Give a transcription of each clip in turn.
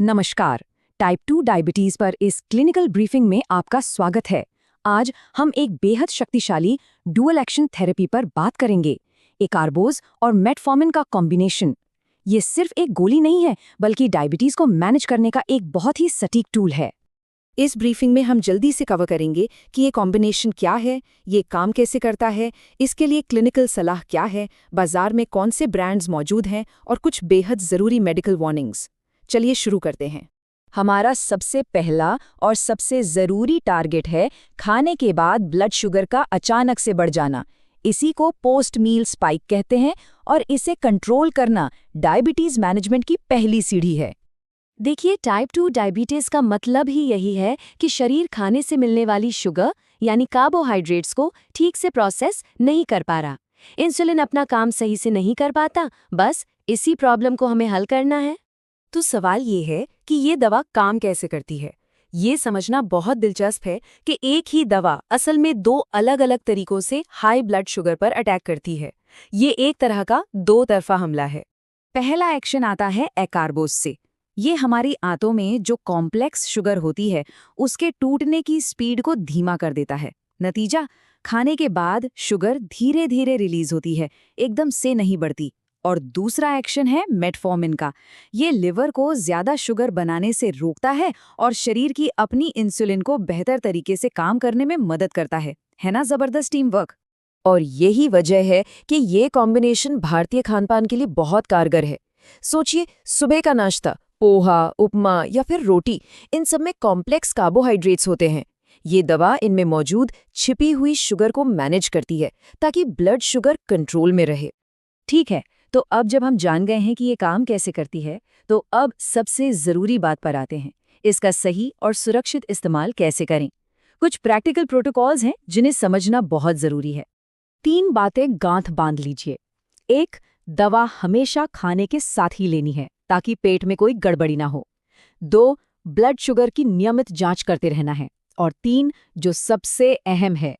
नमस्कार। Type 2 diabetes पर इस क्लिनिकल ब्रीफिंग में आपका स्वागत है। आज हम एक बेहद शक्तिशाली डुअल एक्शन थेरेपी पर बात करेंगे, एकार्बोज और मेटफॉर्मिन का कॉम्बिनेशन। ये सिर्फ एक गोली नहीं है, बल्कि डायबिटीज को मैनेज करने का एक बहुत ही सटीक टूल है। इस ब्रीफिंग में हम जल्दी से कवर करेंगे कि ये कॉम्बिनेशन क्या है, ये काम कैसे करता है, इसके लिए क्लिनिकल सलाह क्या है, बाजार में कौन से ब्रांड्स मौजूद हैं और कुछ बेहद ज़रूरी मेडिकल वार्निंग्स। चलिए शुरू करते हैं। हमारा सबसे पहला और सबसे ज़रूरी टारगेट है खाने के बाद ब्लड शुगर का अचानक से बढ़ जाना। इसी को पोस्ट मील स्पाइक कहते हैं और इसे कंट्रोल करना डायबिटीज़ मैनेजमेंट की पहली सीढ़ी है। देखिए, टाइप 2 डायबिटीज़ का मतलब ही यही है कि शरीर खाने से मिलने वाली शुगर यानी कार्बोहाइड्रेट्स को ठीक से प्रोसेस नहीं कर पा रहा। इंसुलिन अपना काम सही से नहीं कर पाता। बस इसी प्रॉब्लम को हमें हल करना है। तो सवाल ये है कि ये दवा काम कैसे करती है। ये समझना बहुत दिलचस्प है कि एक ही दवा असल में दो अलग अलग तरीकों से हाई ब्लड शुगर पर अटैक करती है। ये एक तरह का दो तरफा हमला है। पहला एक्शन आता है एकार्बोज से। ये हमारी आंतों में जो कॉम्प्लेक्स शुगर होती है उसके टूटने की स्पीड को धीमा कर देता है। नतीजा, खाने के बाद शुगर धीरे धीरे रिलीज होती है, एकदम से नहीं बढ़ती। और दूसरा एक्शन है मेटफॉर्मिन का। ये लिवर को ज्यादा शुगर बनाने से रोकता है और शरीर की अपनी इंसुलिन को बेहतर तरीके से काम करने में मदद करता है ना जबरदस्त टीम वर्क। और यही वजह है कि ये कॉम्बिनेशन भारतीय खानपान के लिए बहुत कारगर है। सोचिए, सुबह का नाश्ता, पोहा, उपमा या फिर रोटी, इन सब में कॉम्प्लेक्स कार्बोहाइड्रेट्स होते हैं। ये दवा इनमें मौजूद छिपी हुई शुगर को मैनेज करती है ताकि ब्लड शुगर कंट्रोल में रहे। ठीक है, तो अब जब हम जान गए हैं कि ये काम कैसे करती है, तो अब सबसे ज़रूरी बात पर आते हैं, इसका सही और सुरक्षित इस्तेमाल कैसे करें। कुछ प्रैक्टिकल प्रोटोकॉल्स हैं जिन्हें समझना बहुत ज़रूरी है। 3 बातें गांठ बांध लीजिए। 1, दवा हमेशा खाने के साथ ही लेनी है ताकि पेट में कोई गड़बड़ी ना हो। 2, ब्लड शुगर की नियमित जांच करते रहना है। और 3, जो सबसे अहम है,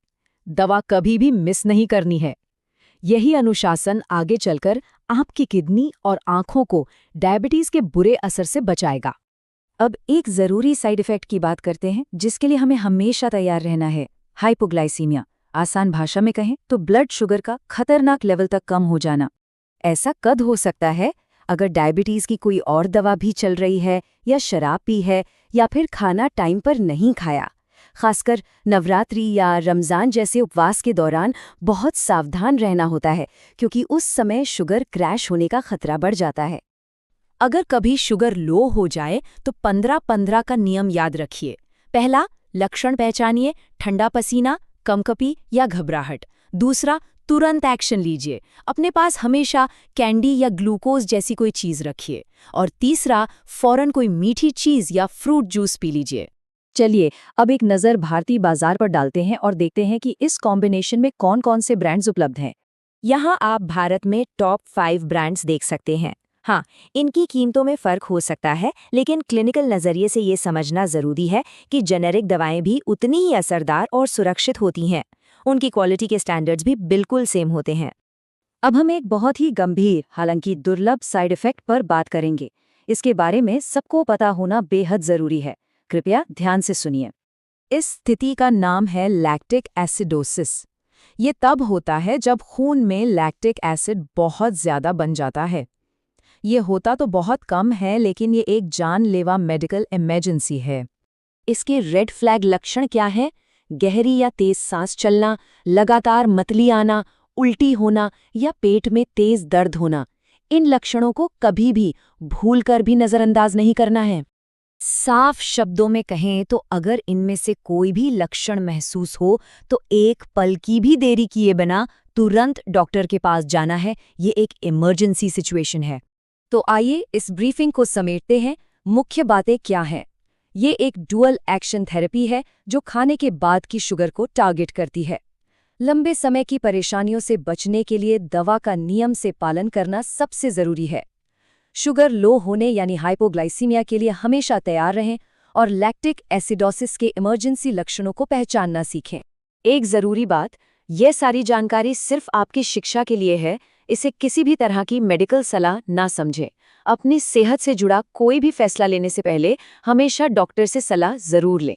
दवा कभी भी मिस नहीं करनी है। यही अनुशासन आगे चलकर आपकी किडनी और आंखों को डायबिटीज के बुरे असर से बचाएगा। अब एक जरूरी साइड इफेक्ट की बात करते हैं जिसके लिए हमें हमेशा तैयार रहना है, हाइपोग्लाइसीमिया। आसान भाषा में कहें तो ब्लड शुगर का खतरनाक लेवल तक कम हो जाना। ऐसा कद हो सकता है अगर डायबिटीज की कोई और दवा भी चल रही है, या शराब पी है, या फिर खाना टाइम पर नहीं खाया। खासकर नवरात्रि या रमज़ान जैसे उपवास के दौरान बहुत सावधान रहना होता है, क्योंकि उस समय शुगर क्रैश होने का खतरा बढ़ जाता है। अगर कभी शुगर लो हो जाए तो 15-15 का नियम याद रखिए। पहला, लक्षण पहचानिए, ठंडा पसीना, कंपकंपी या घबराहट। दूसरा, तुरंत एक्शन लीजिए, अपने पास हमेशा कैंडी या ग्लूकोज जैसी कोई चीज़ रखिए। और तीसरा, फौरन कोई मीठी चीज़ या फ्रूट जूस पी लीजिए। चलिए अब एक नज़र भारतीय बाजार पर डालते हैं और देखते हैं कि इस कॉम्बिनेशन में कौन कौन से ब्रांड्स उपलब्ध हैं। यहाँ आप भारत में टॉप 5 ब्रांड्स देख सकते हैं। हाँ, इनकी कीमतों में फ़र्क हो सकता है, लेकिन क्लिनिकल नज़रिए से ये समझना ज़रूरी है कि जेनेरिक दवाएं भी उतनी ही असरदार और सुरक्षित होती हैं। उनकी क्वालिटी के स्टैंडर्ड्स भी बिल्कुल सेम होते हैं। अब हम एक बहुत ही गंभीर, हालांकि दुर्लभ साइड इफ़ेक्ट पर बात करेंगे। इसके बारे में सबको पता होना बेहद ज़रूरी है। कृपया ध्यान से सुनिए। इस स्थिति का नाम है लैक्टिक एसिडोसिस। ये तब होता है जब खून में लैक्टिक एसिड बहुत ज़्यादा बन जाता है। ये होता तो बहुत कम है, लेकिन ये एक जानलेवा मेडिकल इमरजेंसी है। इसके रेड फ्लैग लक्षण क्या हैं? गहरी या तेज सांस चलना, लगातार मतली आना, उल्टी होना या पेट में तेज दर्द होना। इन लक्षणों को कभी भी भूलकर भी नज़रअंदाज नहीं करना है। साफ शब्दों में कहें तो अगर इनमें से कोई भी लक्षण महसूस हो तो एक पल की भी देरी किए बिना तुरंत डॉक्टर के पास जाना है। ये एक इमरजेंसी सिचुएशन है। तो आइए इस ब्रीफिंग को समेटते हैं। मुख्य बातें क्या हैं? ये एक डुअल एक्शन थेरेपी है जो खाने के बाद की शुगर को टारगेट करती है। लंबे समय की परेशानियों से बचने के लिए दवा का नियम से पालन करना सबसे ज़रूरी है। शुगर लो होने यानी हाइपोग्लाइसीमिया के लिए हमेशा तैयार रहें और लैक्टिक एसिडोसिस के इमरजेंसी लक्षणों को पहचानना सीखें। एक ज़रूरी बात, यह सारी जानकारी सिर्फ आपकी शिक्षा के लिए है, इसे किसी भी तरह की मेडिकल सलाह ना समझें। अपनी सेहत से जुड़ा कोई भी फैसला लेने से पहले हमेशा डॉक्टर से सलाह जरूर लें।